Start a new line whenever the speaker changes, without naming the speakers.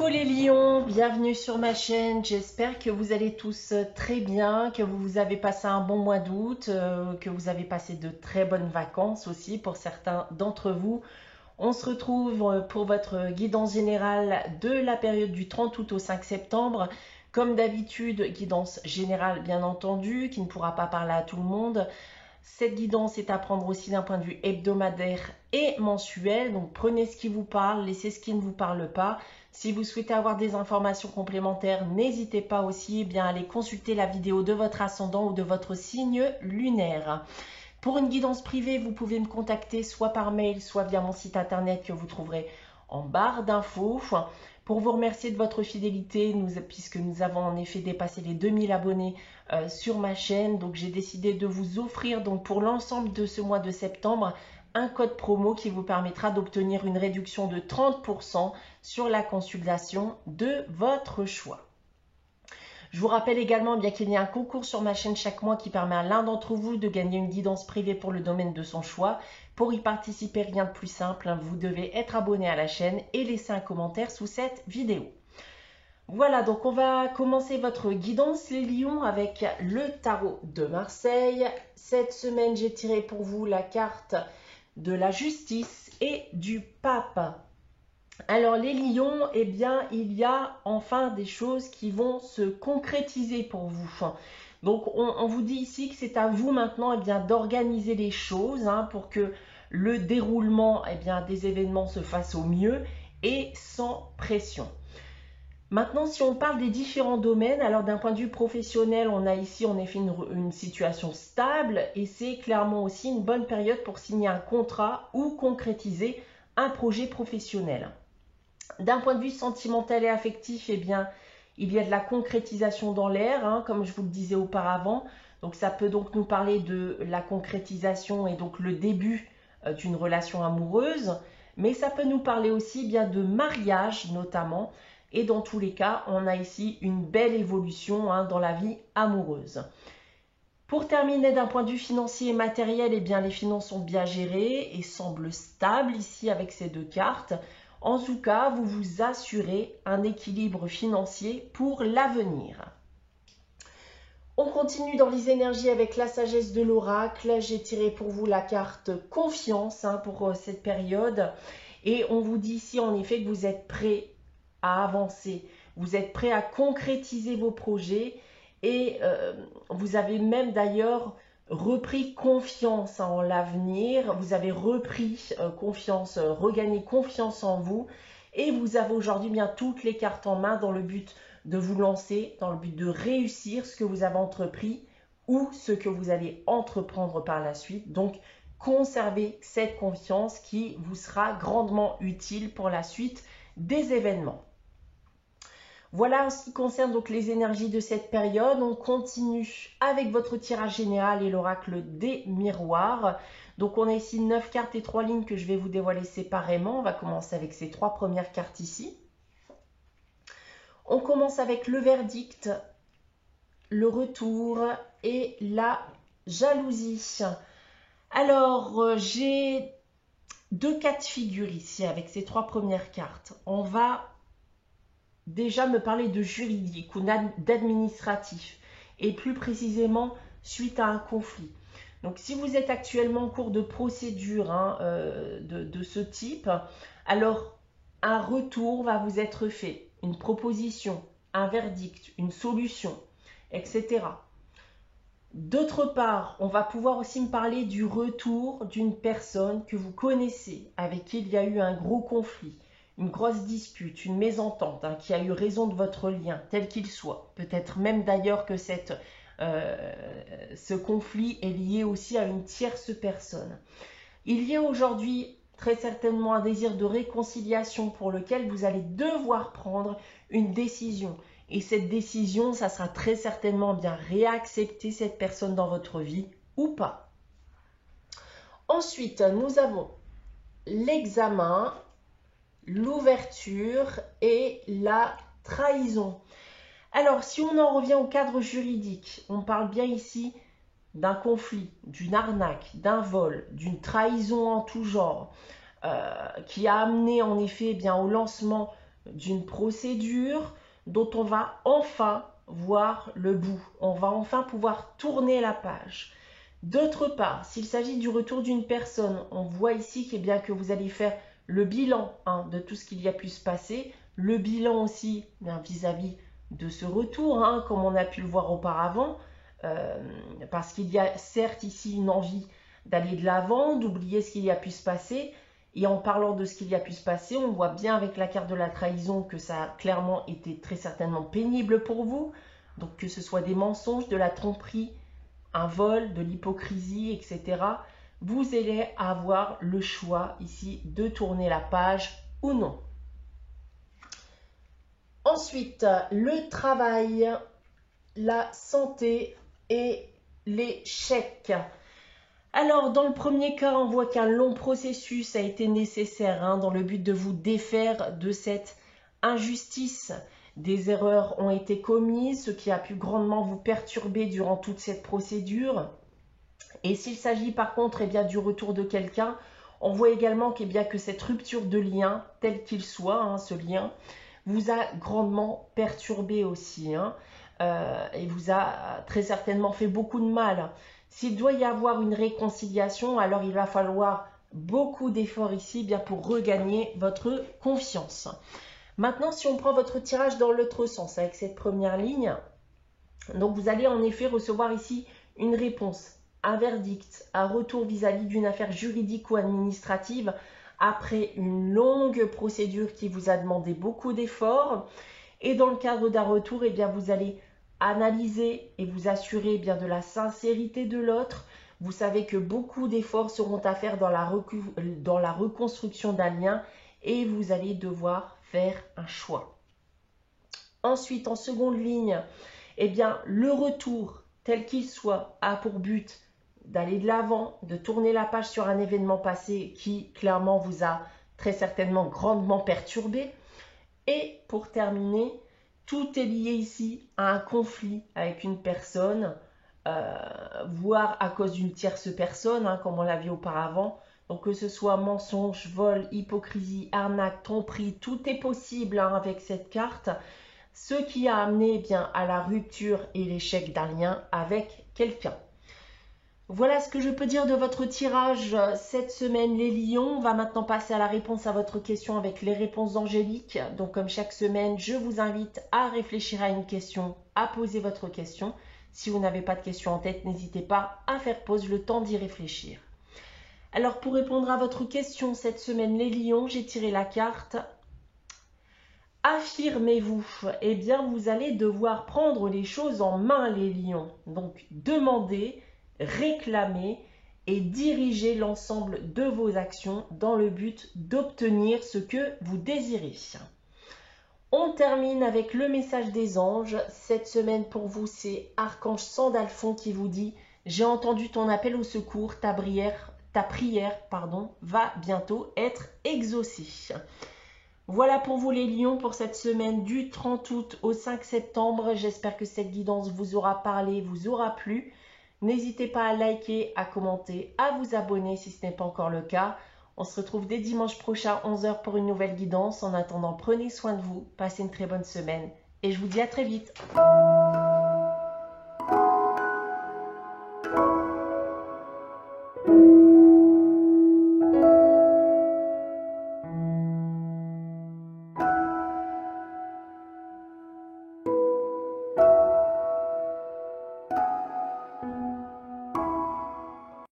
Coucou les lions, bienvenue sur ma chaîne. J'espère que vous allez tous très bien, que vous avez passé un bon mois d'août, que vous avez passé de très bonnes vacances aussi pour certains d'entre vous. On se retrouve pour votre guidance générale de la période du 30 août au 5 septembre. Comme d'habitude, guidance générale bien entendu, qui ne pourra pas parler à tout le monde. Cette guidance est à prendre aussi d'un point de vue hebdomadaire et mensuel. Donc prenez ce qui vous parle, laissez ce qui ne vous parle pas. Si vous souhaitez avoir des informations complémentaires, n'hésitez pas aussi à aller consulter la vidéo de votre ascendant ou de votre signe lunaire. Pour une guidance privée, vous pouvez me contacter soit par mail, soit via mon site internet que vous trouverez en barre d'infos. Pour vous remercier de votre fidélité, puisque nous avons en effet dépassé les 2000 abonnés sur ma chaîne. Donc j'ai décidé de vous offrir pour l'ensemble de ce mois de septembre un code promo qui vous permettra d'obtenir une réduction de 30% sur la consultation de votre choix. Je vous rappelle également qu'il y a un concours sur ma chaîne chaque mois qui permet à l'un d'entre vous de gagner une guidance privée pour le domaine de son choix. Pour y participer, rien de plus simple, vous devez être abonné à la chaîne et laisser un commentaire sous cette vidéo. Voilà, donc on va commencer votre guidance les lions avec le tarot de Marseille. Cette semaine, j'ai tiré pour vous la carte de la justice et du pape. Alors les lions, il y a enfin des choses qui vont se concrétiser pour vous. Donc on vous dit ici que c'est à vous maintenant d'organiser les choses pour que le déroulement des événements se fasse au mieux et sans pression. Maintenant, si on parle des différents domaines, alors d'un point de vue professionnel, on a ici en effet une situation stable et c'est clairement aussi une bonne période pour signer un contrat ou concrétiser un projet professionnel. D'un point de vue sentimental et affectif, il y a de la concrétisation dans l'air, comme je vous le disais auparavant. Donc ça peut donc nous parler de la concrétisation et donc le début d'une relation amoureuse, mais ça peut nous parler aussi de mariage notamment. Et dans tous les cas, on a ici une belle évolution dans la vie amoureuse. Pour terminer, d'un point de vue financier et matériel, les finances sont bien gérées et semblent stables ici avec ces deux cartes. En tout cas, vous vous assurez un équilibre financier pour l'avenir. On continue dans les énergies avec la sagesse de l'oracle. J'ai tiré pour vous la carte confiance pour cette période. Et on vous dit ici en effet que vous êtes prêt à avancer. Vous êtes prêt à concrétiser vos projets. Et vous avez même d'ailleurs repris confiance en l'avenir, vous avez repris confiance, regagné confiance en vous et vous avez aujourd'hui toutes les cartes en main dans le but de vous lancer, dans le but de réussir ce que vous avez entrepris ou ce que vous allez entreprendre par la suite. Donc, conservez cette confiance qui vous sera grandement utile pour la suite des événements. Voilà en ce qui concerne donc les énergies de cette période. On continue avec votre tirage général et l'oracle des miroirs. Donc on a ici 9 cartes et 3 lignes que je vais vous dévoiler séparément. On va commencer avec ces 3 premières cartes ici. On commence avec le verdict, le retour et la jalousie. Alors j'ai 2 cas de figure ici avec ces 3 premières cartes. On va déjà me parler de juridique ou d'administratif et plus précisément suite à un conflit. Donc si vous êtes actuellement en cours de procédure de ce type, alors un retour va vous être fait, une proposition, un verdict, une solution, etc. D'autre part, on va pouvoir aussi me parler du retour d'une personne que vous connaissez, avec qui il y a eu un gros conflit, une grosse dispute, une mésentente, qui a eu raison de votre lien, tel qu'il soit. Peut-être même d'ailleurs que ce conflit est lié aussi à une tierce personne. Il y a aujourd'hui très certainement un désir de réconciliation pour lequel vous allez devoir prendre une décision. Et cette décision, ça sera très certainement réaccepter cette personne dans votre vie ou pas. Ensuite, nous avons l'examen, l'ouverture et la trahison. Alors, si on en revient au cadre juridique, on parle bien ici d'un conflit, d'une arnaque, d'un vol, d'une trahison en tout genre, qui a amené en effet au lancement d'une procédure dont on va enfin voir le bout. On va enfin pouvoir tourner la page. D'autre part, s'il s'agit du retour d'une personne, on voit ici que vous allez faire le bilan de tout ce qu'il y a pu se passer, le bilan aussi vis-à-vis de ce retour, comme on a pu le voir auparavant, parce qu'il y a certes ici une envie d'aller de l'avant, d'oublier ce qu'il y a pu se passer. Et en parlant de ce qu'il y a pu se passer, on voit bien avec la carte de la trahison que ça a clairement été très certainement pénible pour vous. Donc que ce soit des mensonges, de la tromperie, un vol, de l'hypocrisie, etc. Vous allez avoir le choix ici de tourner la page ou non. Ensuite, le travail, la santé et les chèques. Alors, dans le premier cas, on voit qu'un long processus a été nécessaire dans le but de vous défaire de cette injustice. Des erreurs ont été commises, ce qui a pu grandement vous perturber durant toute cette procédure. Et s'il s'agit par contre du retour de quelqu'un, on voit également que cette rupture de lien, tel qu'il soit, ce lien, vous a grandement perturbé aussi. Et vous a très certainement fait beaucoup de mal. S'il doit y avoir une réconciliation, alors il va falloir beaucoup d'efforts ici pour regagner votre confiance. Maintenant, si on prend votre tirage dans l'autre sens avec cette première ligne, donc vous allez en effet recevoir ici une réponse, un verdict, un retour vis-à-vis d'une affaire juridique ou administrative après une longue procédure qui vous a demandé beaucoup d'efforts. Et dans le cadre d'un retour, vous allez analyser et vous assurer de la sincérité de l'autre. Vous savez que beaucoup d'efforts seront à faire dans la reconstruction d'un lien et vous allez devoir faire un choix. Ensuite, en seconde ligne, le retour, tel qu'il soit, a pour but d'aller de l'avant, de tourner la page sur un événement passé qui, clairement, vous a très certainement grandement perturbé. Et pour terminer, tout est lié ici à un conflit avec une personne, voire à cause d'une tierce personne, comme on l'a vu auparavant. Donc que ce soit mensonge, vol, hypocrisie, arnaque, tromperie, tout est possible avec cette carte. Ce qui a amené à la rupture et l'échec d'un lien avec quelqu'un. Voilà ce que je peux dire de votre tirage cette semaine, les lions. On va maintenant passer à la réponse à votre question avec les réponses angéliques. Donc comme chaque semaine, je vous invite à réfléchir à une question, à poser votre question. Si vous n'avez pas de question en tête, n'hésitez pas à faire pause, le temps d'y réfléchir. Alors pour répondre à votre question cette semaine, les lions, j'ai tiré la carte affirmez-vous. Vous allez devoir prendre les choses en main, les lions. Donc demandez, réclamer et diriger l'ensemble de vos actions dans le but d'obtenir ce que vous désirez. On termine avec le message des anges. Cette semaine pour vous, c'est Archange Sandalphon qui vous dit « J'ai entendu ton appel au secours, ta prière va bientôt être exaucée. » Voilà pour vous les lions pour cette semaine du 30 août au 5 septembre. J'espère que cette guidance vous aura parlé, vous aura plu. N'hésitez pas à liker, à commenter, à vous abonner si ce n'est pas encore le cas. On se retrouve dès dimanche prochain à 11 h pour une nouvelle guidance. En attendant, prenez soin de vous, passez une très bonne semaine et je vous dis à très vite.